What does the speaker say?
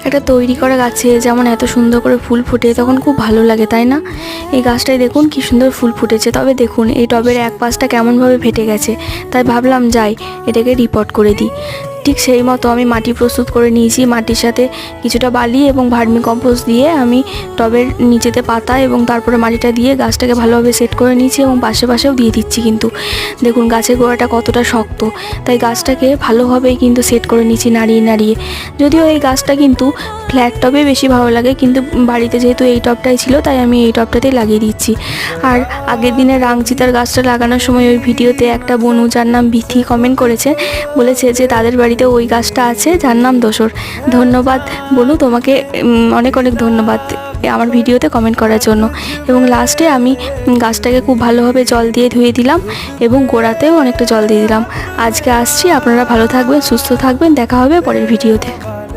একটা তৈরি করা গাছে যেমন এত সুন্দর করে ফুল ফুটে তখন খুব ভালো লাগে, তাই না? এই গাছটায় দেখুন কি সুন্দর ফুল ফুটেছে। তবে দেখুন এই টবের এক পাশটা কেমনভাবে ফেটে গেছে, তাই ভাবলাম যাই এটাকে রিপোর্ট করে দিই। ঠিক সেই মতো আমি মাটি প্রস্তুত করে নিয়েছি। মাটির সাথে কিছুটা বালি এবং ভার্মি কম্পোস্ট দিয়ে আমি টবের নিচেতে পাতা এবং তারপরে মাটিটা দিয়ে গাছটাকে ভালোভাবে সেট করে নিয়েছি এবং পাশেও দিয়ে দিচ্ছি। কিন্তু দেখুন গাছের গোড়াটা কতটা শক্ত, তাই গাছটাকে ভালোভাবেই কিন্তু সেট করে নিচ্ছি নাড়িয়ে নাড়িয়ে। যদিও এই গাছটা কিন্তু ফ্ল্যাট টবে বেশি ভালো লাগে, কিন্তু বাড়িতে যেহেতু এই টবটাই ছিল তাই আমি এই টবটাতেই লাগিয়ে দিচ্ছি। আর আগের দিনে রাংচিতার গাছটা লাগানোর সময় ওই ভিডিওতে একটা বনু যার নাম বিথি কমেন্ট করেছে, বলেছে যে তাদের বাড়িতে ওই গাছটা আছে যার নাম দোসর। ধন্যবাদ বনু, তোমাকে অনেক অনেক ধন্যবাদ আমার ভিডিওতে কমেন্ট করার জন্য। এবং লাস্টে আমি গাছটাকে খুব ভালোভাবে জল দিয়ে ধুয়ে দিলাম এবং গোড়াতেও অনেকটা জল দিয়ে দিলাম। আজকে আসছি, আপনারা ভালো থাকবেন, সুস্থ থাকবেন, দেখা হবে পরের ভিডিওতে।